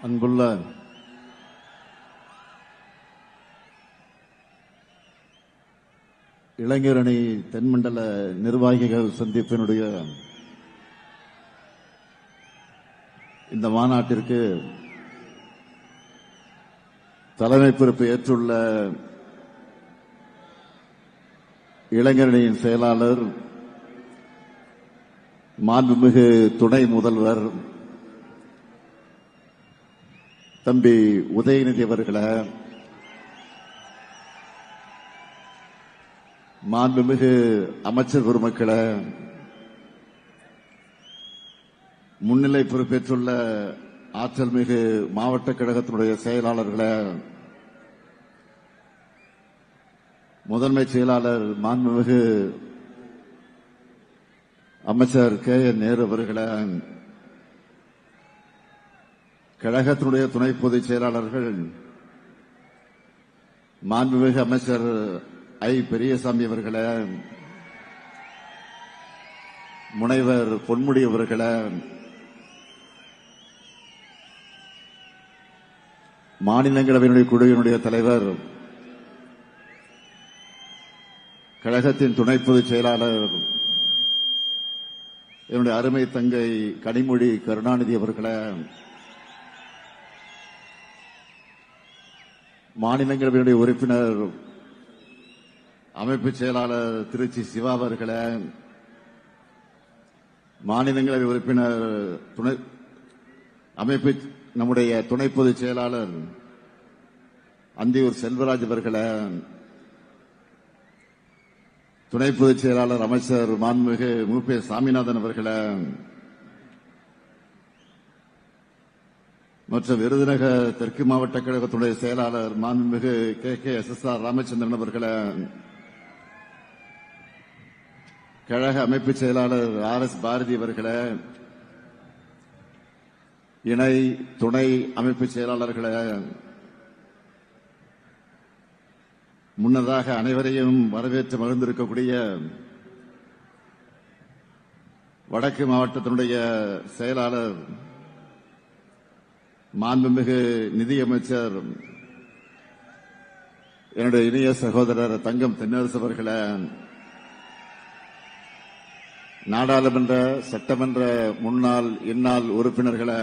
அன்புள்ள இளைஞரணி தென்மண்டல நிர்வாகிகள் சந்திப்பினுடைய இந்த மாநாட்டிற்கு தலைமை பொறுப்பு ஏற்றுள்ள இளைஞரணியின் செயலாளர் மாண்புமிகு துணை முதல்வர் தம்பி உதயநிதி அவர்களே, மாண்புமிகு அமைச்சர் பெருமக்களே, முன்னிலை பொறுப்பேற்றுள்ள ஆற்றல் மிகு மாவட்ட கழகத்தினுடைய செயலாளர்களே, முதன்மை செயலாளர் மாண்புமிகு அமைச்சர் KN நேரு அவர்களே, கழகத்தினுடைய துணை பொதுச் செயலாளர்கள் மாண்புமிகு அமைச்சர் பெரியசாமி அவர்களே, முனைவர் பொன்முடி அவர்களே, மாநிலங்களவையினுடைய குழுவினுடைய தலைவர் கழகத்தின் துணை பொதுச் செயலாளர் என்னுடைய அருமை தங்கை கனிமொழி கருணாநிதி அவர்களே, மாநிலங்களவையினுடைய உறுப்பினர் அமைப்பு செயலாளர் திருச்சி சிவா அவர்களே, மாநிலங்களவை உறுப்பினர் அமைப்பு நம்முடைய துணை பொதுச் செயலாளர் அந்தியூர் செல்வராஜ் அவர்களே, துணை பொதுச் செயலாளர் அமைச்சர் மாண்புமிகு மு.பி. சாமிநாதன் அவர்களே, மற்றும் விருதுநகர் தெற்கு மாவட்ட கழகத்துடைய செயலாளர் மாண்புமிகு KKSSR ராமச்சந்திரன் அவர்களே, கழக அமைப்பு செயலாளர் RS பாரதி அவர்களே, இணை துணை அமைப்பு செயலாளர்களே, முன்னதாக அனைவரையும் வரவேற்று மகிழ்ந்திருக்கக்கூடிய வடக்கு மாவட்டத்தினுடைய செயலாளர் மாண்புமிகு நிதியமைச்சர் என்னுடைய இணைய சகோதரர் தங்கம் தென்னரசு அவர்களே, நாடாளுமன்ற சட்டமன்ற முன்னாள் இந்நாள் உறுப்பினர்களே,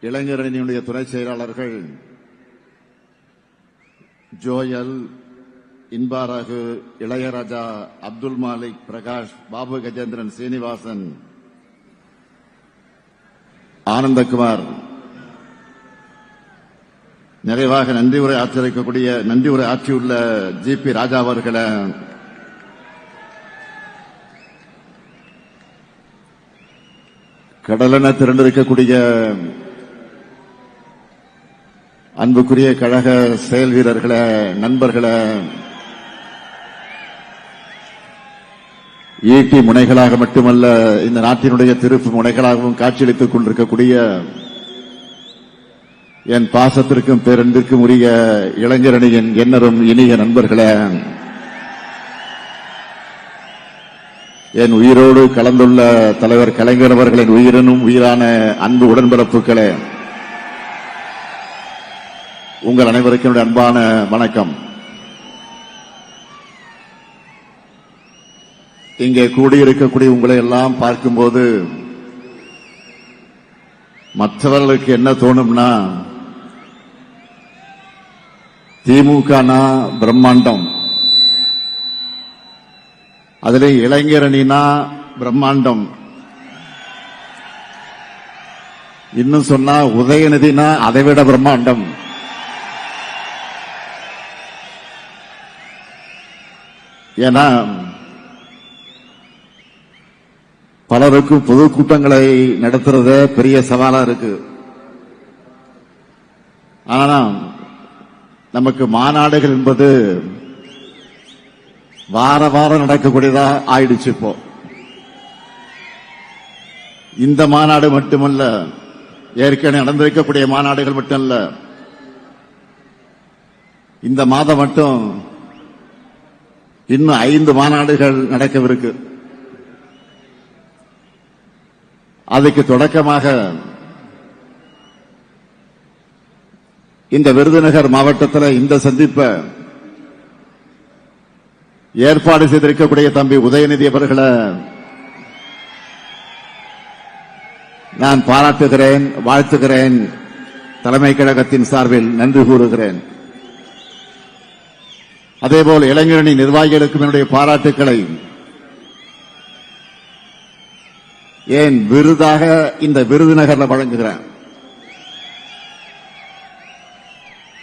இளைஞரணியினுடைய துணை செயலாளர்கள் ஜோயல், இன்பாராகு, இளையராஜா, அப்துல் மாலிக், பிரகாஷ், பாபு கஜேந்திரன், சீனிவாசன், ஆனந்தகுமார், நிறைவாக நன்றி உரை ஆற்றியுள்ள GP ராஜா அவர்களே, கடலென திரண்டிருக்கக்கூடிய அன்புக்குரிய கழக செயல் வீரர்களே, நண்பர்களே, ஈட்டி முனைகளாக மட்டுமல்ல இந்த நாட்டினுடைய திருப்பு முனைகளாகவும் காட்சியளித்துக் கொண்டிருக்கக்கூடிய என் பாசத்திற்கும் பேரன்பிற்கும் உரிய இளைஞரணியின் எண்ணரும் இனிய நண்பர்களே, என் உயிரோடு கலந்துள்ள தலைவர் கலைஞர் அவர்களின் உயிரினும் உயிரான அன்பு உடன்பிறப்புகளே, உங்கள் அனைவருக்கும் என்னுடைய அன்பான வணக்கம். இங்கே கூடியிருக்கக்கூடிய உங்களை எல்லாம் பார்க்கும்போது மற்றவர்களுக்கு என்ன தோணும்னா, திமுகனா பிரம்மாண்டம், அதிலே இளைஞரணினா பிரம்மாண்டம், இன்னும் சொன்னா உதயநிதினா அதைவிட பிரம்மாண்டம். ஏன்னா பலருக்கும் பொதுக்கூட்டங்களை நடத்துறத பெரிய சவாலா இருக்கு. ஆனா நமக்கு மாநாடுகள் என்பது வார வாரம் நடக்கக்கூடியதா ஆயிடுச்சு. இப்போ இந்த மாநாடு மட்டுமல்ல, ஏற்கனவே நடந்திருக்கக்கூடிய மாநாடுகள் மட்டுமல்ல, இந்த மாதம் மட்டும் இன்னும் 5 மாநாடுகள் நடக்கவிருக்கு. அதுக்கு தொடக்கமாக இந்த விருதுநகர் மாவட்டத்தில் இந்த சந்திப்பை ஏற்பாடு செய்திருக்கக்கூடிய தம்பி உதயநிதி அவர்களை நான் பாராட்டுகிறேன், வாழ்த்துகிறேன். தலைமை கழகத்தின் சார்பில் நன்றி கூறுகிறேன். அதேபோல் இளைஞரணி நிர்வாகிகளுக்கும் என்னுடைய பாராட்டுக்களை ஏன் விருதாக இந்த விருதுநகர்ல வழங்குகிறேன்.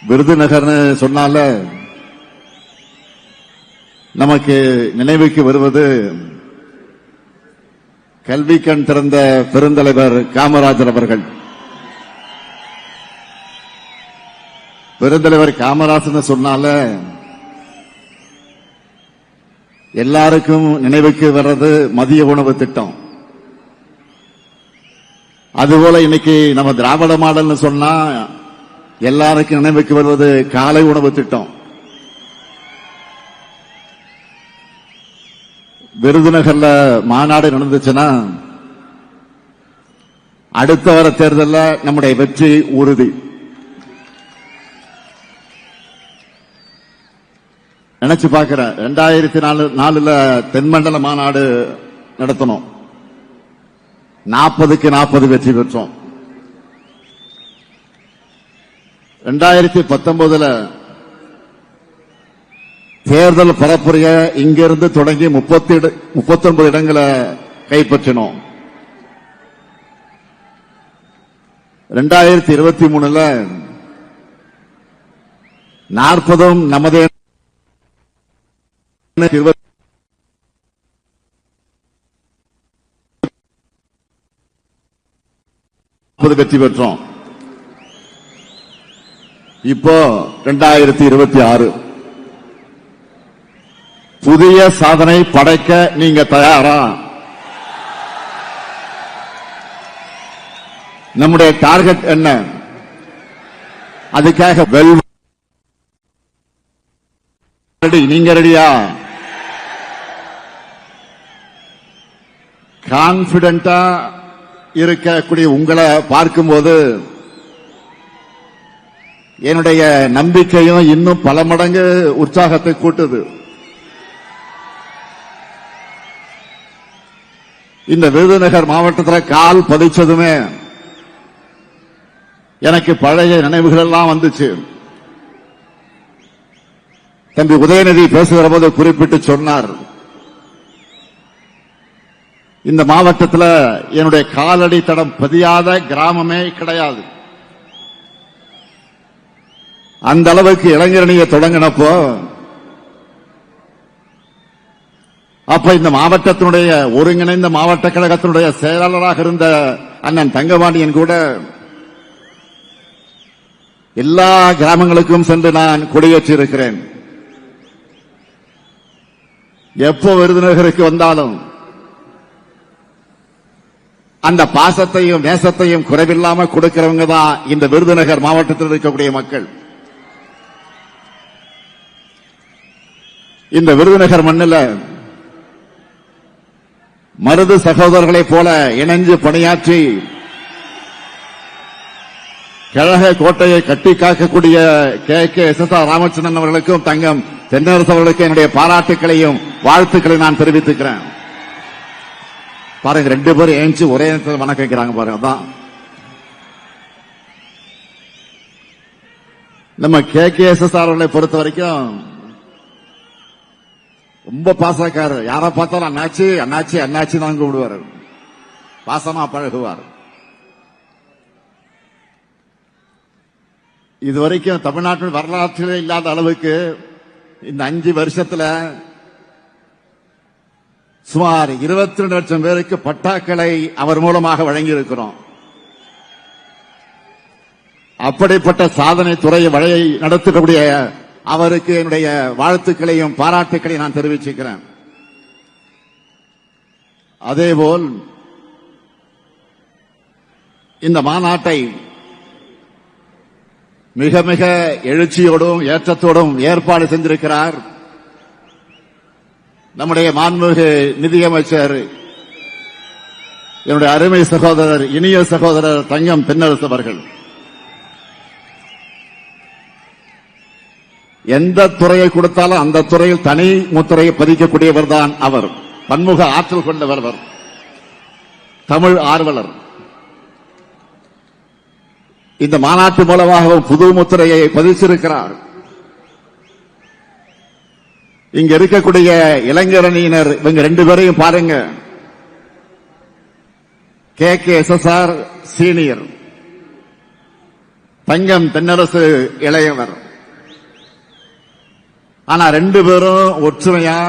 விருதுநகர்னு சொன்னால நமக்கு நினைவுக்கு வருவது கல்வி கண் திறந்த பெருந்தலைவர் காமராஜர் அவர்கள். பெருந்தலைவர் காமராஜர் சொன்னால எல்லாருக்கும் நினைவுக்கு வர்றது மதிய உணவு திட்டம். அதுபோல இன்னைக்கு நம்ம திராவிட மாடல்னு சொன்னா எல்லாருக்கும் நினைவுக்கு வருவது காலை உணவு திட்டம். விருதுநகர்ல மாநாடு நடந்துச்சுன்னா அடுத்த வர தேர்தலில் நம்முடைய வெற்றி உறுதி. நினைச்சு பார்க்கிறேன், 2004 தென்மண்டல மாநாடு நடத்தணும், 40க்கு 40 வெற்றி பெற்றோம். 2019 தேர்தல் பரப்புரைய இங்கிருந்து தொடங்கி 39 இடங்களை கைப்பற்றினோம். 2023 40 நமதே வெற்றி பெற்றோம். இப்போ 2026 புதிய சாதனை படைக்க நீங்க தயாரா? நம்முடைய டார்கெட் என்ன? அதுக்காக நீங்க ரெடியா? கான்பிடென்டா இருக்கக்கூடிய உங்களை பார்க்கும்போது என்னுடைய நம்பிக்கையும் இன்னும் பல மடங்கு உற்சாகத்தை கூட்டுது. இந்த விருதுநகர் மாவட்டத்தில் கால் பதிச்சதுமே எனக்கு பழைய நினைவுகள் எல்லாம் வந்துச்சு. தம்பி உதயநிதி பேசுகிற போது குறிப்பிட்டு சொன்னார், இந்த மாவட்டத்தில் என்னுடைய காலடி தடம் பதியாத கிராமமே கிடையாது. அந்த அளவுக்கு இளைஞரணியை தொடங்கினப்போ அப்ப இந்த மாவட்டத்தினுடைய ஒருங்கிணைந்த மாவட்ட கழகத்தினுடைய செயலாளராக இருந்த அண்ணன் தங்கபாண்டியன் கூட எல்லா கிராமங்களுக்கும் சென்று நான் கொடியேற்றி இருக்கிறேன். எப்போ விருதுநகருக்கு வந்தாலும் அந்த பாசத்தையும் நேசத்தையும் குறைவில்லாம கொடுக்கிறவங்க தான் இந்த விருதுநகர் மாவட்டத்தில் இருக்கக்கூடிய மக்கள். இந்த விருதுநகர் மண்ணில் மருது சகோதரர்களைப் போல இணைஞ்சு பணியாற்றி கழக கோட்டையை கட்டி காக்கக்கூடிய கே.எஸ்.எஸ்.ஆர். ராமச்சந்திரன் அவர்களுக்கும் தங்கம் தென்னரசு அவர்களுக்கும் என்னுடைய பாராட்டுக்களையும் வாழ்த்துக்களை நான் தெரிவித்துக்கிறேன். பாருங்க, 2 பேரும் ஏஞ்சி ஒரே நேரத்தில் வணக்கம் வைக்கிறாங்க பாருங்க. அதான் நம்ம கே.எஸ்.எஸ்.ஆர். அவர்களை பொறுத்த வரைக்கும் ரொம்ப பாசக்காரர். யாரை பார்த்தாலும் அண்ணாச்சி அண்ணாச்சி அண்ணாச்சி தான் கூப்பிடுவார், பாசமா பழகுவார். இதுவரைக்கும் தமிழ்நாட்டின் வரலாற்றிலே இல்லாத அளவுக்கு இந்த 5 வருஷத்துல சுமார் 22 லட்சம் பேருக்கு பட்டாக்களை அவர் மூலமாக வழங்கியிருக்கிறோம். அப்படிப்பட்ட சாதனை துறையை வழியை நடத்தக்கூடிய அவருக்கு என்னுடைய வாழ்த்துக்களையும் பாராட்டுக்களையும் நான் தெரிவிச்சுக்கிறேன். அதேபோல் இந்த மாநாட்டை மிக மிக எழுச்சியோடும் ஏற்றத்தோடும் ஏற்பாடு செஞ்சிருக்கிறார் நம்முடைய மாண்புமிகு நிதியமைச்சர் என்னுடைய அருமை சகோதரர், இனிய சகோதரர் தங்கம் தென்னரசு அவர்கள். எந்த துறையை கொடுத்தாலும் அந்த துறையில் தனி முத்திரையை பதிக்கக்கூடியவர் தான் அவர். பன்முக ஆற்றல் கொண்டவர் அவர். தமிழ் ஆர்வலர். இந்த மாநாட்டு மூலமாக புது முத்திரையை பதிச்சிருக்கிறார். இங்க இருக்கக்கூடிய இளைஞரணியினர் இவங்க 2 பேரையும் பாருங்க. KKSSR சீனியர், தங்கம் தென்னரசு இளையவர். ஆனா 2 பேரும் ஒற்றுமையா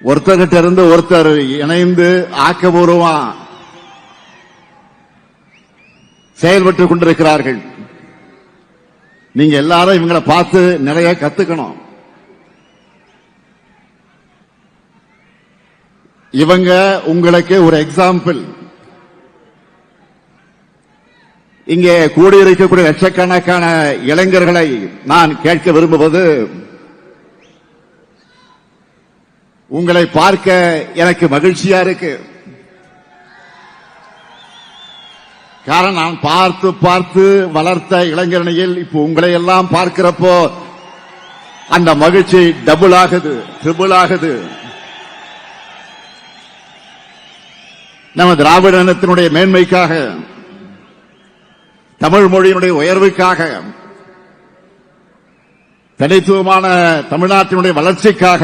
ஒருத்தர்கிட்ட இருந்து ஒருத்தர் இணைந்து ஆக்கபூர்வமா செயல்பட்டுக் கொண்டிருக்கிறார்கள். நீங்க எல்லாரும் இவங்களை பார்த்து நிறைய கத்துக்கணும். இவங்க உங்களுக்கு ஒரு எக்ஸாம்பிள். இங்கே கூடியிருக்கக்கூடிய லட்சக்கணக்கான இளைஞர்களை நான் கேட்க விரும்புவது, உங்களை பார்க்க எனக்கு மகிழ்ச்சியா இருக்கு. காரணம், நான் பார்த்து பார்த்து வளர்த்த இளைஞரணியில் இப்போ உங்களை எல்லாம் பார்க்கிறப்போ அந்த மகிழ்ச்சி டபுள் ஆகுது, ட்ரிபிள் ஆகுது. நம்ம திராவிட இனத்தினுடைய மேன்மைக்காக, தமிழ் மொழியினுடைய உயர்வுக்காக, தனித்துவமான தமிழ்நாட்டினுடைய வளர்ச்சிக்காக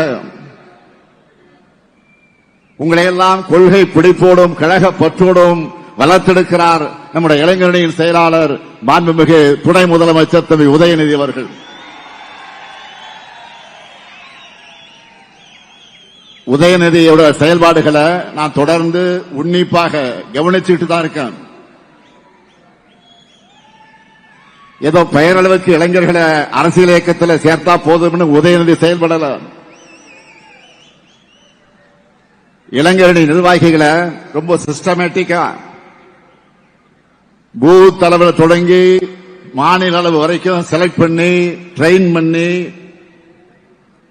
உங்களையெல்லாம் கொள்கை பிடிப்போடும் கழக பற்றோடும் வளர்த்தெடுக்கிறார் நம்முடைய இளைஞரணியின் செயலாளர் மாண்புமிகு துணை முதலமைச்சர் தம்பி உதயநிதி அவர்கள். உதயநிதியோட செயல்பாடுகளை நான் தொடர்ந்து உன்னிப்பாக கவனிச்சுட்டு தான் இருக்கேன். ஏதோ பெயரளவுக்கு இளைஞர்களை அரசியல் இயக்கத்தில் சேர்த்தா போதும்னு உதயநிதி செயல்படல. இளைஞரணி நிர்வாகிகளை ரொம்ப சிஸ்டமேட்டிக்கா பூத் அளவில் தொடங்கி மாநில அளவு வரைக்கும் செலக்ட் பண்ணி ட்ரெயின் பண்ணி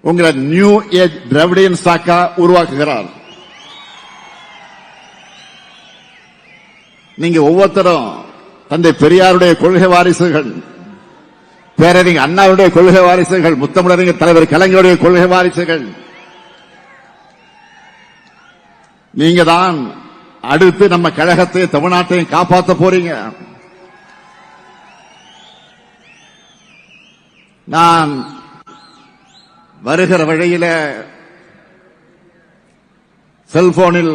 உங்களை நியூ ஏஜ் திராவிடியன் ஸ்டாக்கா உருவாக்குகிறார். நீங்க ஒவ்வொருத்தரும் தந்தை பெரியாருடைய கொள்கை வாரிசுகள், பேரறிஞர் அண்ணாவுடைய கொள்கை வாரிசுகள், முத்தமிழறிஞர் தலைவர் கலைஞருடைய கொள்கை வாரிசுகள். நீங்க தான் அடுத்து நம்ம கழகத்தை தமிழ்நாட்டையும் காப்பாற்ற போறீங்க. நான் வருகிற வழியில செல்போனில்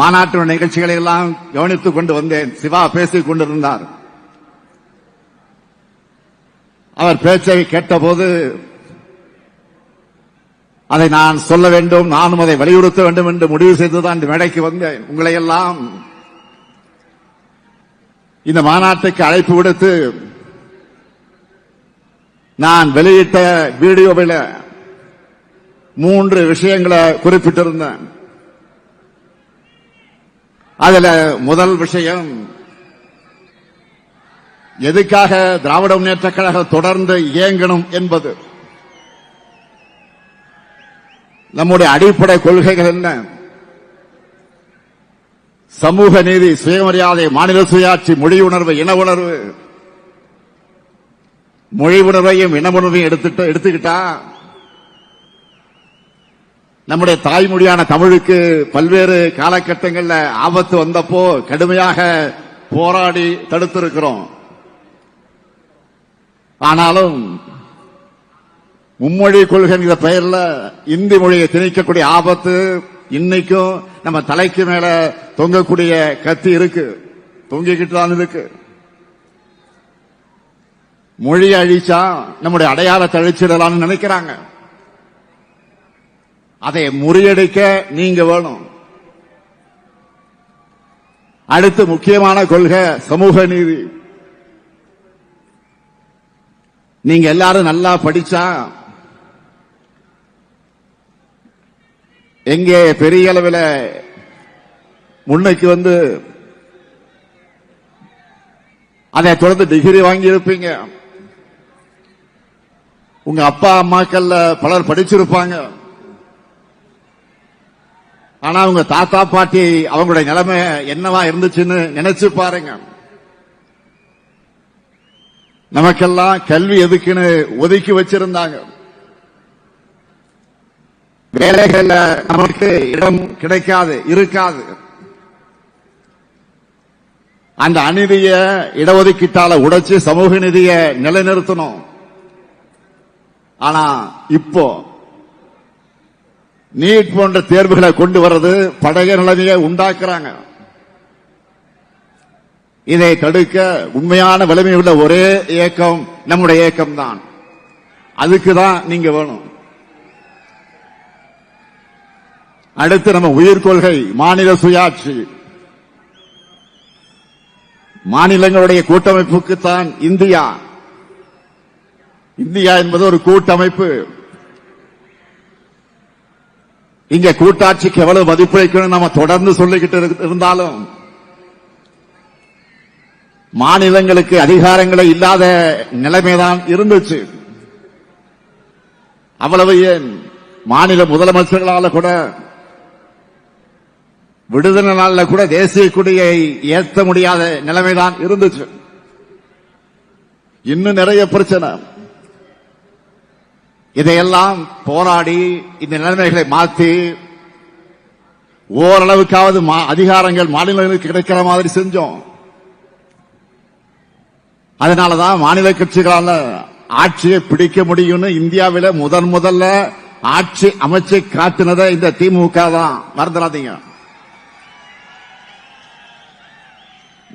மாநாட்டு நிகழ்ச்சிகளை எல்லாம் கவனித்துக் கொண்டு வந்தேன். சிவா பேசிக் கொண்டிருந்தார். அவர் பேச்சை கேட்டபோது அதை நான் சொல்ல வேண்டும், நானும் அதை வலியுறுத்த வேண்டும் என்று முடிவு செய்துதான் இந்த மேடைக்கு வந்தேன். உங்களை எல்லாம் இந்த மாநாட்டுக்கு அழைப்பு விடுத்து நான் வெளியிட்ட வீடியோவில் 3 விஷயங்களை குறிப்பிட்டிருந்தேன். அதுல முதல் விஷயம், எதுக்காக திராவிட முன்னேற்றக் கழகம் தொடர்ந்து இயங்கணும் என்பது. நம்முடைய அடிப்படை கொள்கைகள் என்ன? சமூக நீதி, சுயமரியாதை, மாநில சுயாட்சி, மொழி உணர்வு, இன உணர்வு. மொழி உணர்வையும் இன உணர்வையும் எடுத்துக்கிட்டா நம்முடைய தாய்மொழியான தமிழுக்கு பல்வேறு காலகட்டங்களில் ஆபத்து வந்தப்போ கடுமையாக போராடி தடுத்திருக்கிறோம். ஆனாலும் மும்மொழி கொள்கை என்ற பெயர்ல இந்தி மொழியை திணிக்கக்கூடிய ஆபத்து இன்னைக்கும் நம்ம தலைக்கு மேல தொங்கக்கூடிய கத்தி இருக்கு, தொங்கிக்கிட்டு தான் இருக்கு. மொழியை அழிச்சா நம்முடைய அடையாளத்தை அழிச்சிடலாம்னு நினைக்கிறாங்க. அதை முறியடிக்க நீங்க வேணும். அடுத்து முக்கியமான கொள்கை சமூக நீதி. நீங்க எல்லாரும் நல்லா படிச்சா எங்கே பெரிய அளவில் முன்னைக்கு வந்து அதை தொடர்ந்து டிகிரி வாங்கி இருப்பீங்க. உங்க அப்பா அம்மாக்கள் பலர் படிச்சிருப்பாங்க. ஆனா அவங்க தாத்தா பாட்டி அவங்களுடைய நிலைமை என்னவா இருந்துச்சுன்னு நினைச்சு பாருங்க. நமக்கெல்லாம் கல்வி எதுக்குன்னு ஒதுக்கி வச்சிருந்தாங்க. வேலைகள்ல நமக்கு இடம் கிடைக்காது, இருக்காது. அந்த அநீதிய இடஒதுக்கீட்டால உடைச்சு சமூக நீதியை நிலைநிறுத்தணும். ஆனா இப்போ நீட் போன்ற தேர்வுகளை கொண்டு வர்றது பழைய நிலைமையை உண்டாக்குறாங்க. இதை தடுக்க உண்மையான வலிமை உள்ள ஒரே இயக்கம் நம்முடைய இயக்கம் தான். அதுக்குதான் நீங்க வேணும். அடுத்து நம்ம உயிர் கொள்கை மாநில சுயாட்சி. மாநிலங்களுடைய கூட்டமைப்புக்குத்தான் இந்தியா. இந்தியா என்பது ஒரு கூட்டமைப்பு. இங்க கூட்டாட்சிக்கு எவ்வளவு மதிப்பளிக்கணும் நம்ம தொடர்ந்து சொல்லிக்கிட்டு இருந்தாலும் மாநிலங்களுக்கு அதிகாரங்களே இல்லாத நிலைமைதான் இருந்துச்சு. அவ்வளவு ஏன் மாநில முதலமைச்சர்களால கூட விடுதலை நாளில் கூட தேசிய கொடியை ஏற்ற முடியாத நிலைமைதான் இருந்துச்சு. இன்னும் நிறைய பிரச்சனை. இதையெல்லாம் போராடி இந்த நிலைமைகளை மாற்றி ஓரளவுக்காவது அதிகாரங்கள் மாநிலங்களுக்கு கிடைக்கிற மாதிரி செஞ்சோம். அதனாலதான் மாநில கட்சிகளால ஆட்சியை பிடிக்க முடியும்னு இந்தியாவில முதல்ல ஆட்சி அமைச்சு காட்டினதை இந்த திமுக தான். மறந்துடாதீங்க.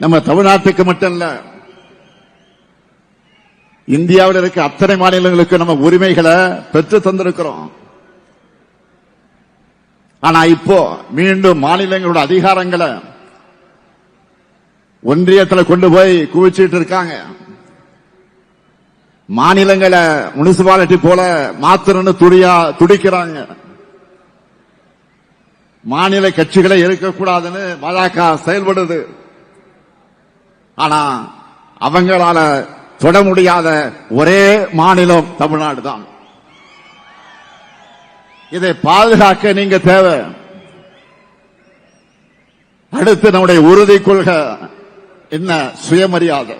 நம்ம தமிழ்நாட்டுக்கு மட்டும் இல்ல, இந்தியாவில் இருக்க அத்தனை மாநிலங்களுக்கு நம்ம உரிமைகளை பெற்று தந்திருக்கிறோம். ஆனா இப்போ மீண்டும் மாநிலங்களோட அதிகாரங்களை ஒன்றியத்தில் கொண்டு போய் குவிச்சிட்டு இருக்காங்க. மாநிலங்களை முனிசிபாலிட்டி போல மாத்திரன்னு துடிக்கிறாங்க. மாநில கட்சிகளே இருக்கக்கூடாதுன்னு பாஜக செயல்படுது. ஆனா அவங்களால தொட முடியாத ஒரே மாநிலம் தமிழ்நாடு தான். இதை பாதுகாக்க நீங்க தேவை. அடுத்து நம்முடைய உறுதி கொள்கை என்ன? சுயமரியாதை.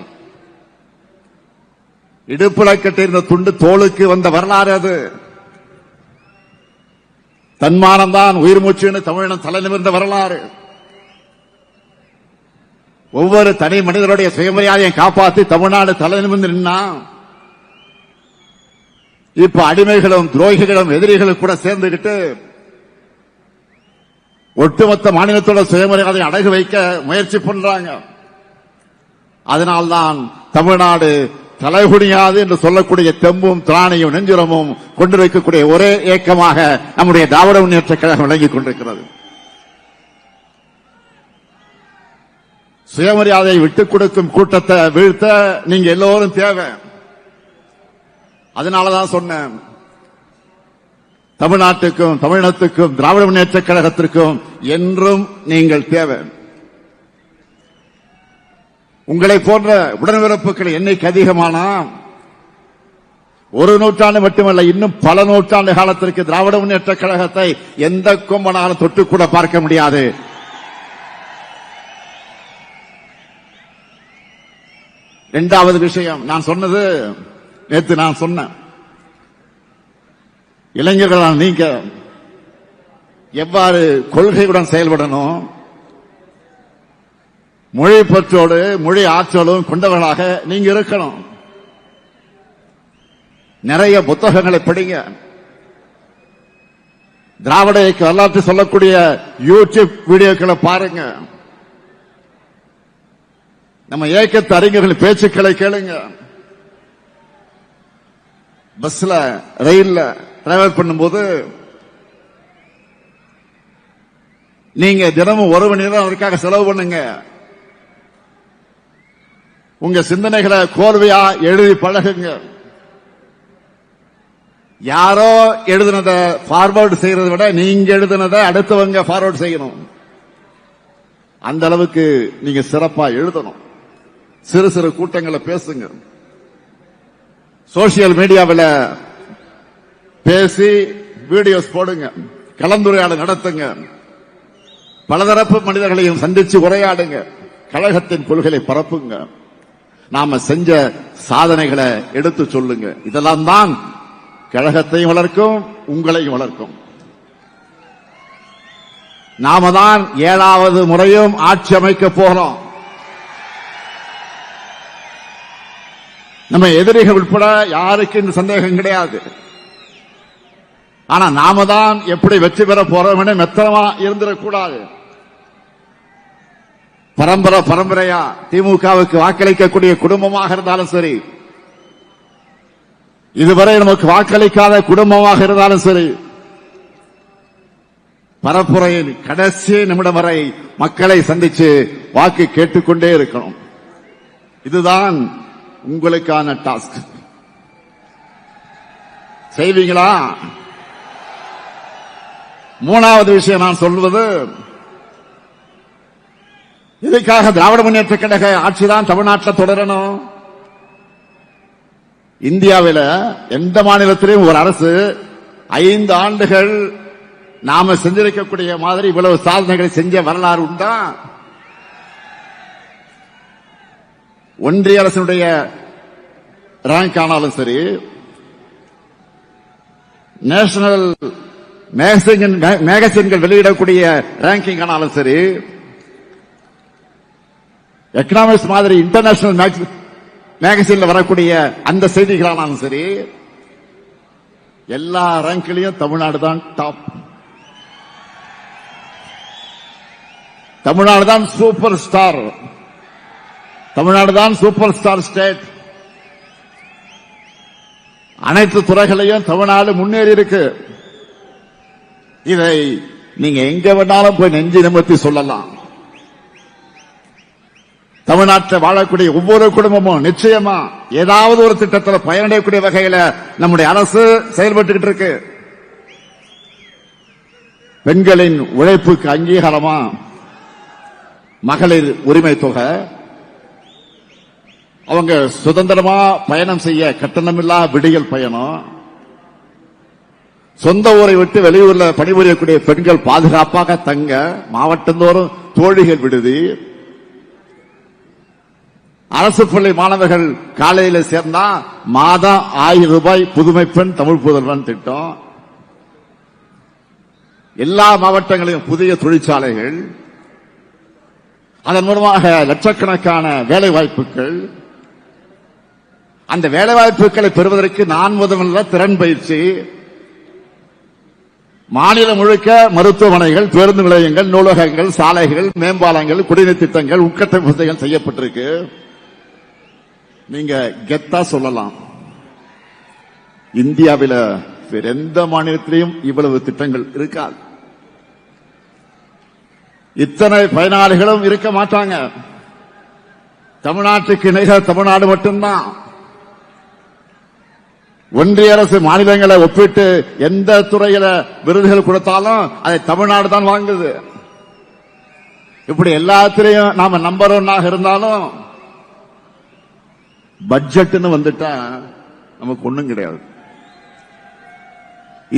இடுப்புல கட்டியிருந்த துண்டு தோளுக்கு வந்த வரலாறு அது. தன்மானம் தான் உயிர் மூச்சுன்னு தமிழினம் தலை நிமிர்ந்த வரலாறு. ஒவ்வொரு தனி மனிதனுடைய சுயமரியாதையை காப்பாற்றி தமிழ்நாடு தலை நிமிர்ந்து நின்னா இப்ப அடிமைகளும் துரோகிகளும் எதிரிகளும் கூட சேர்ந்துகிட்டு ஒட்டுமொத்த மாநிலத்தோட சுயமரியாதையை அடகு வைக்க முயற்சி பண்றாங்க. அதனால்தான் தமிழ்நாடு தலைகுனியாது என்று சொல்லக்கூடிய தெம்பும் திராணியும் நெஞ்சுரமும் கொண்டிருக்கக்கூடிய ஒரே இயக்கமாக நம்முடைய திராவிட முன்னேற்ற கழகம் விளங்கிக் கொண்டிருக்கிறது. சுயமரியாதையை விட்டுக் கொடுக்கும் கூட்டத்தை வீழ்த்த நீங்க எல்லோரும் தேவை. அதனாலதான் சொன்னேன், தமிழ்நாட்டுக்கும் தமிழினத்துக்கும் திராவிட முன்னேற்ற கழகத்திற்கும் என்றும் நீங்கள் தேவை. உங்களை போன்ற உடன்பிறப்புகள் எண்ணிக்கை அதிகமானா ஒரு நூற்றாண்டு மட்டுமல்ல, இன்னும் பல நூற்றாண்டு காலத்திற்கு திராவிட முன்னேற்ற கழகத்தை எந்த கொம்பனாலும் தொட்டுக்கூட பார்க்க முடியாது. இரண்டாவது விஷயம், நான் சொன்னது நேற்று நான் சொன்னேன், இளைஞர்களால் நீங்க எவ்வாறு கொள்கையுடன் செயல்படணும், மொழி பற்றோடு மொழி ஆற்றலும் கொண்டவர்களாக நீங்க இருக்கணும். நிறைய புத்தகங்களை படிங்க. திராவிட இயக்க வரலாற்று சொல்லக்கூடிய யூடியூப் வீடியோக்களை பாருங்க. நம்ம இயக்கத்து அறிஞர்கள் பேச்சுக்களை கேளுங்க. பஸ்ல ரயில்ல டிராவல் பண்ணும்போது நீங்க தினமும் ஒரு மணி நேரம் அதற்காக செலவு பண்ணுங்க. உங்க சிந்தனைகளை கோர்வையா எழுதி பழகுங்க. யாரோ எழுதுனதை ஃபார்வர்டு செய்யறதை விட நீங்க எழுதுனதை அடுத்தவங்க ஃபார்வர்டு செய்யணும். அந்த அளவுக்கு நீங்க சிறப்பா எழுதணும். சிறு சிறு கூட்டங்களை பேசுங்க. சோசியல் மீடியாவில் பேசி வீடியோஸ் போடுங்க. கலந்துரையாடல் நடத்துங்க. பலதரப்பு மனிதர்களையும் சந்திச்சு உரையாடுங்க, கழகத்தின் கொள்கையை பரப்புங்க, நாம செஞ்ச சாதனைகளை எடுத்து சொல்லுங்க. இதெல்லாம் தான் கழகத்தையும் வளர்க்கும், உங்களையும் வளர்க்கும். நாம தான் 7வது முறையும் ஆட்சி அமைக்க போறோம். நம்ம எதிரிகள் உட்பட யாருக்கு இந்த சந்தேகம் கிடையாது. ஆனா நாம தான் எப்படி வெற்றி பெற போறோம் என மெத்தனமா இருந்திடக்கூடாது. பரம்பரையா திமுகவுக்கு வாக்களிக்கக்கூடிய குடும்பமாக இருந்தாலும் சரி, இதுவரை நமக்கு வாக்களிக்காத குடும்பமாக இருந்தாலும் சரி, பரப்புரையின் கடைசி நிமிடம் வரை மக்களை சந்திச்சு வாக்கு கேட்டுக்கொண்டே இருக்கணும். இதுதான் உங்களுக்கான டாஸ்க். செய்வீங்களா? 3வது விஷயம் நான் சொல்வது, இதுக்காக திராவிட முன்னேற்ற கழக ஆட்சிதான் தமிழ்நாட்டில் தொடரணும். இந்தியாவில் எந்த மாநிலத்திலும் ஒரு அரசு 5 ஆண்டுகள் நாம செஞ்சிருக்கக்கூடிய மாதிரி இவ்வளவு சாதனைகளை செஞ்ச வரலாறு உண்டா? ஒன்றிய அரசினுடைய ரேங்க் ஆனாலும் சரி, நேஷனல் மேகசின்கள் வெளியிடக்கூடிய ரேங்கிங் ஆனாலும் சரி, எக்கனாமிக்ஸ் மாதிரி இன்டர்நேஷனல் மேகசின்ல வரக்கூடிய அந்த செய்திகளானாலும் சரி, எல்லா ரேங்க்லயும் தமிழ்நாடு தான் டாப். தமிழ்நாடு தான் சூப்பர் ஸ்டார். தமிழ்நாடு தான் சூப்பர் ஸ்டார் ஸ்டேட். அனைத்து துறைகளையும் தமிழ்நாடு முன்னேறி இருக்கு. இதை நீங்க எங்க வேணாலும் போய் நெஞ்சு நிமிர்த்தி சொல்லலாம். தமிழ்நாட்டில் வாழக்கூடிய ஒவ்வொரு குடும்பமும் நிச்சயமா ஏதாவது ஒரு திட்டத்தில் பயனடையக்கூடிய வகையில் நம்முடைய அரசு செயல்பட்டு இருக்கு. பெண்களின் உழைப்புக்கு அங்கீகாரமா மகளிர் உரிமை தொகை, அவங்க சுதந்திரமா பயணம் செய்ய கட்டணமில்லா விடியல் பயணம், சொந்த ஊரை விட்டு வெளியூர்ல பணிபுரியக்கூடிய பெண்கள் பாதுகாப்பாக தங்க மாவட்டந்தோறும் தோழிகள் விடுதி, அரசு பள்ளி மாணவர்கள் காலையில் சேர்ந்தா மாதம் 1000 ரூபாய் புதுமை பெண் தமிழ் புதல்வன் திட்டம், எல்லா மாவட்டங்களிலும் புதிய தொழிற்சாலைகள், அதன் மூலமாக லட்சக்கணக்கான வேலை வாய்ப்புகள். அந்த வேலை வாய்ப்புகளை பெறுவதற்கு 4 திறன் பயிற்சி, மாநிலம் முழுக்க மருத்துவமனைகள், பேருந்து நிலையங்கள், நூலகங்கள், சாலைகள், மேம்பாலங்கள், குடிநீர் திட்டங்கள், உட்கட்டமைப்பு வசதிகள் செய்யப்பட்டிருக்கு. நீங்க கெத்தா சொல்லலாம், இந்தியாவில் வேற எந்த மாநிலத்திலையும் இவ்வளவு திட்டங்கள் இருக்காது. இத்தனை பயனாளிகளும் இருக்க மாட்டாங்க. தமிழ்நாட்டுக்கு நிகர் தமிழ்நாடு மட்டும்தான். ஒன்றிய அரசு மாநிலங்களை ஒப்பிட்டு எந்த துறையில விருதுகள் கொடுத்தாலும் அதை தமிழ்நாடு தான் வாங்குது. இப்படி எல்லாத்திலையும் நாம நம்பர் 1 இருந்தாலும் பட்ஜெட்னு வந்துட்டா நமக்கு ஒண்ணும் கிடையாது.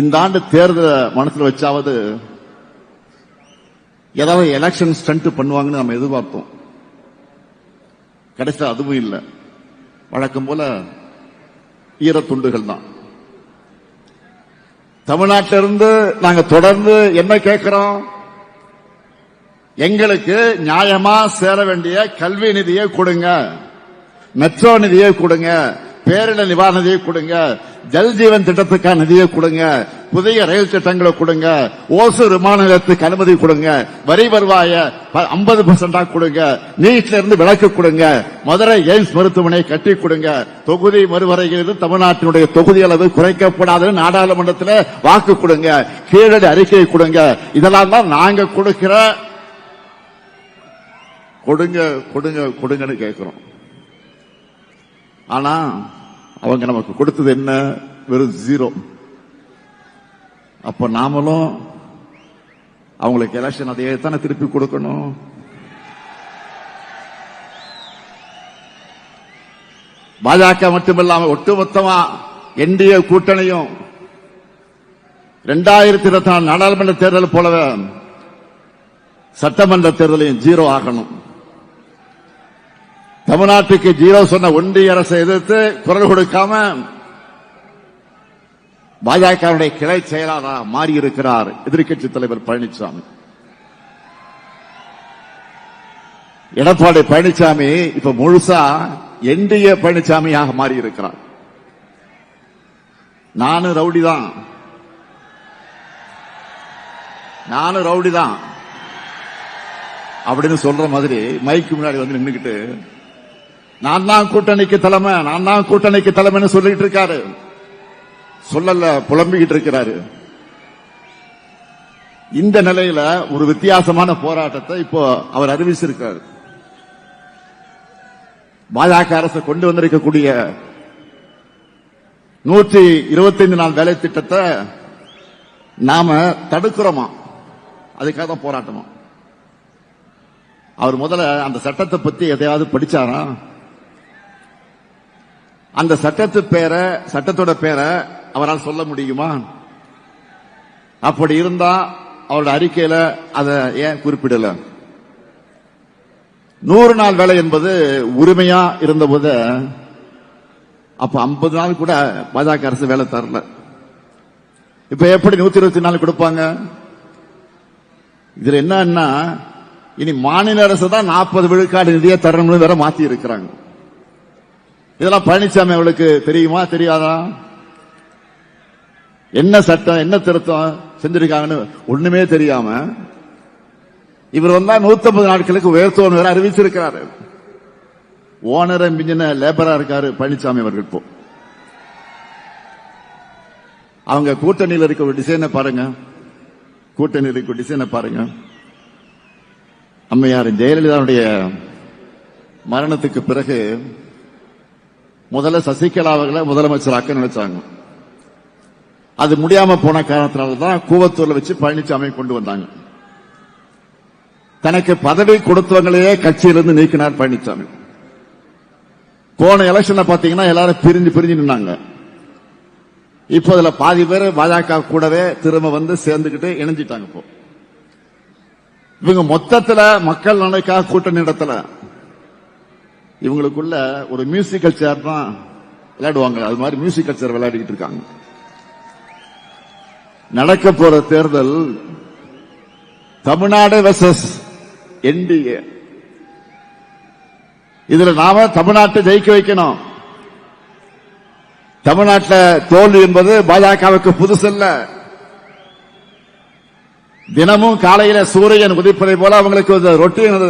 இந்த ஆண்டு தேர்தல் மனசுல வச்சாவது ஏதாவது எலெக்ஷன் ஸ்டண்ட் பண்ணுவாங்கன்னு நம்ம எதிர்பார்த்தோம். கடைசியில் அதுவும் இல்லை. வழக்கம் போல ஈரத்துண்டுகள் தான். தமிழ்நாட்டிலிருந்து நாங்க தொடர்ந்து என்ன கேட்கிறோம்? எங்களுக்கு நியாயமா சேர வேண்டிய கல்வி நிதியை கொடுங்க, மெட்ரோ நிதியை கொடுங்க, பேரிடர் நிவாரண நிதியை கொடுங்க, ஜல் ஜீவன் திட்டத்துக்கான நிதியை கொடுங்க, புதிய ரயில் திட்டங்களை கொடுங்க, ஓசூர் விமான நிலையத்துக்கு அனுமதி கொடுங்க, வரி வருவாய 50% கொடுங்க, நீட்ல இருந்து விலக்கு கொடுங்க, மதுரை எய்ம்ஸ் மருத்துவமனை கட்டி கொடுங்க, தொகுதி மறுவரையில் தமிழ்நாட்டினுடைய தொகுதி அளவு குறைக்கப்படாது நாடாளுமன்றத்தில் வாக்கு கொடுங்க, கீழடி அறிக்கையை கொடுங்க. இதெல்லாம் தான் நாங்க கொடுக்கிற கொடுங்க கொடுங்க கொடுங்கன்னு கேட்கிறோம். ஆனா அவங்க நமக்கு கொடுத்தது என்ன? வெறும் 0. அப்ப நாமளும் அவங்களுக்கு எலெக்ஷன் அதையே தானே திருப்பி கொடுக்கணும். பாஜக மட்டுமில்லாம ஒட்டுமொத்தமா என்டிஏ கூட்டணியும் 2024 நாடாளுமன்ற தேர்தல் போலவே சட்டமன்ற தேர்தலையும் 0 ஆகணும். தமிழ்நாட்டுக்கு 0 சொன்ன ஒன்றிய அரசை எதிர்த்து குரல் கொடுக்காம பாஜகவுடைய கிளை செயலாளராக மாறியிருக்கிறார் எதிர்க்கட்சித் தலைவர் பழனிசாமி. எடப்பாடி பழனிசாமி இப்ப முழுசா என்டிஏ பழனிசாமியாக மாறியிருக்கிறார். நானும் ரவுடி தான் அப்படின்னு சொல்ற மாதிரி மைக்கு முன்னாடி வந்து நின்னுக்கிட்டு நான் தான் கூட்டணிக்கு தலைமைன்னு சொல்லிட்டு இருக்காரு. சொல்லல, புலம்பிக்கிட்டு இருக்கிறாரு. இந்த நிலையில ஒரு வித்தியாசமான போராட்டத்தை இப்போ அவர் அறிவிச்சிருக்காரு. பாஜக அரசு கொண்டு வந்திருக்கக்கூடிய 125 நாள் வேலை திட்டத்தை நாம தடுக்கிறோமா, அதுக்காக தான் போராட்டமா. அவர் முதல்ல அந்த சட்டத்தை பத்தி எதையாவது படிச்சாரா? அந்த சட்டத்தோட பேரை அவரால் சொல்ல முடியுமா? அப்படி இருந்தா அவருடைய அறிக்கையில அதை ஏன் குறிப்பிடல? 100 நாள் வேலை என்பது உரிமையா இருந்தபோது அப்ப 50 நாள் கூட பாஜக அரசு வேலை தரல. இப்ப எப்படி 124 கொடுப்பாங்க? இதுல என்னன்னா இனி மாநில அரசு தான் 40 விழுக்காடு நிதியை தரணும்னு வேற மாத்தி இருக்கிறாங்க. இதெல்லாம் பழனிசாமி அவளுக்கு தெரியுமா தெரியாதா? என்ன சட்டம் என்ன திருத்தம் செஞ்சிருக்காங்கன்னு ஒண்ணுமே தெரியாம இவர் வந்தா 150 நாட்களுக்கு உயர்த்துவோம் வேற அறிவிச்சிருக்கிறாரு. ஓனரை மிஞ்சின லேபரா இருக்காரு பழனிசாமி அவர்கள். இப்போ அவங்க கூட்டணியில் இருக்க டிசைனை பாருங்க. அம்மையார் ஜெயலலிதாவுடைய மரணத்துக்கு பிறகு முதல்ல சசிகலா அவர்களை முதலமைச்சராக்க நினைச்சாங்க. அது முடியாம போன காரணத்தினால்தான் கூவத்தூர்ல வச்சு பழனிசாமி கொண்டு வந்தாங்க. தனக்கு பதவி கொடுத்தவங்களையே கட்சியிலிருந்து நீக்கினார் பழனிசாமி. போன எலெக்ஷன்ல பாத்தீங்கன்னா எல்லாரும் பிரிஞ்சு நின்னாங்க. இப்போ அதுல பாதி பேர் பாஜக கூடவே திரும்ப வந்து சேர்ந்துகிட்டு இணைஞ்சிட்டாங்க. இப்போ இவங்க மொத்தத்துல மக்கள் நலனுக்காக கூட்டணி நடத்தல. இவங்களுக்குள்ள ஒரு மியூசிக்கல் சேர் தான் விளையாடுவாங்க. அது மாதிரி மியூசிக்கல் சேர் விளையாடிட்டு இருக்காங்க. நடக்க போற தேர்தல் தமிழ்நாடு வெர்சஸ் என்டிஏ. இதுல நாம தமிழ்நாட்டை ஜெயிக்க வைக்கணும். தமிழ்நாட்டில் தோல்வி என்பது பாஜகவுக்கு புதுசல்ல. தினமும் காலையில சூரியன் உதிப்பதை போல அவங்களுக்கு ரொட்டீன்.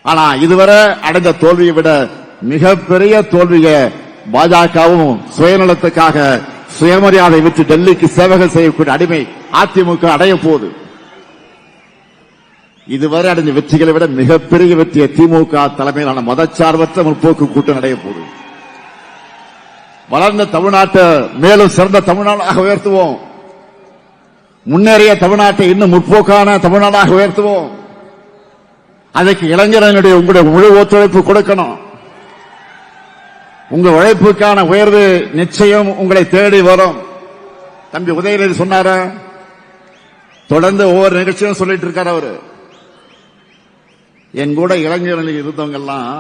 ஆனா இதுவரை அடைந்த தோல்வியை விட மிகப்பெரிய தோல்வியை பாஜகவும் சுயநலத்துக்காக சுயமரியாதை விட்டு டெல்லிக்கு சேவகம் செய்யக்கூடிய அடிமை அதிமுக அடைய போகுது. இதுவரை அடைந்த வெற்றிகளை விட மிகப்பெரிய வெற்றியை திமுக தலைமையிலான மதச்சார்பற்ற முற்போக்கு கூட்டணி அடைய போகுது. வளர்ந்த தமிழ்நாட்டை மேலும் சிறந்த தமிழ்நாடாக உயர்த்துவோம். முன்னேறிய தமிழ்நாட்டை இன்னும் முற்போக்கான தமிழ்நாடாக உயர்த்துவோம். அதற்கு இளைஞர்களுடைய உங்களுடைய முழு ஒத்துழைப்பு கொடுக்கணும். உங்க உழைப்புக்கான உயர்வு நிச்சயம் உங்களை தேடி வரும். தம்பி உதயநிதி சொன்னார, தொடர்ந்து ஒவ்வொரு நிகழ்ச்சியும் சொல்லிட்டு இருக்காரு அவரு. என் கூட இளைஞர்களில் இருந்தவங்க எல்லாம்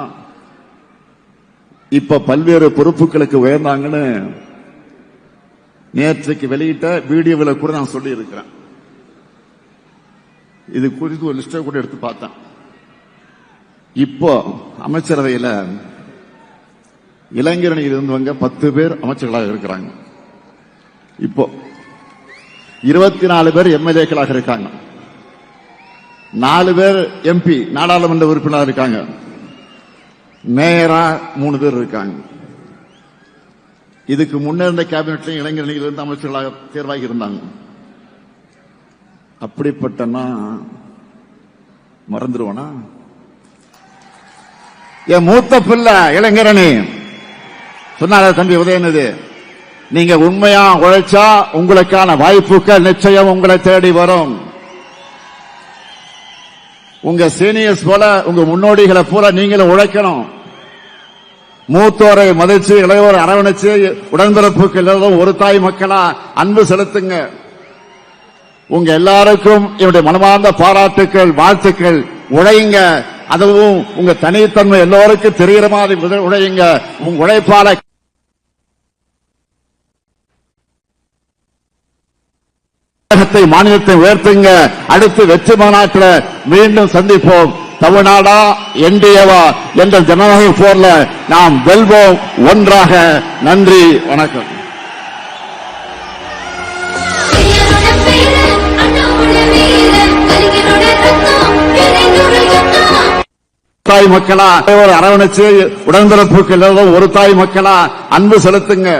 இப்ப பல்வேறு பொறுப்புகளுக்கு உயர்ந்தாங்கன்னு நேற்றைக்கு வெளியிட்ட வீடியோவில் கூட நான் சொல்லி இருக்கிறேன். இது குறித்து ஒரு லிஸ்ட கூட எடுத்து பார்த்தேன். இப்போ அமைச்சரவையில் இளைஞரணியில் இருந்தவங்க 10 பேர் அமைச்சர்களாக இருக்கிறாங்க. இப்போ 24 பேர் எம்எல்ஏக்களாக இருக்காங்க. 4 பேர் எம்பி நாடாளுமன்ற உறுப்பினராக இருக்காங்க. மேயரா 3 பேர் இருக்காங்க. இதுக்கு முன்ன இருந்த கேபினெட்லையும் இளைஞரணியில் இருந்து அமைச்சர்களாக தேர்வாகி இருந்தாங்க. அப்படிப்பட்டனா மறந்துடுவானா? என் மூத்த பிள்ளை இளைஞரணி சொன்னார தம்பி உதயநிதி, நீங்க உண்மையா உழைச்சா உங்களுக்கான வாய்ப்புகள் நிச்சயம் உங்களை தேடி வரும். உங்க சீனியர்ஸ் போல உங்க முன்னோடிகளை போல நீங்களும் உழைக்கணும். மூத்தோரை மதிச்சு இளையோரை அரவணைச்சு உடன்பிறப்புக்கு ஒரு தாய் மக்களா அன்பு செலுத்துங்க. உங்க எல்லாருக்கும் என்னுடைய மனமார்ந்த பாராட்டுக்கள், வாழ்த்துக்கள். உழையுங்க, அதுவும் உங்க தனித்தன்மை எல்லோருக்கும் தெரிகிற மாதிரி உழையுங்க. உங்க உழைப்பால மாநிலத்தை உயர்த்துங்க. அடுத்து வெற்றி மாநாட்டில் மீண்டும் சந்திப்போம். தமிழ்நாடா என்டிஏவா என்ற ஜனநாயக போர்ல நாம் வெல்வோம் ஒன்றாக. நன்றி, வணக்கம். தாய் மக்களா ஒரு அரவணைச்சு உடன்பிறப்புக்கு ஒரு தாய் மக்களா அன்பு செலுத்துங்க.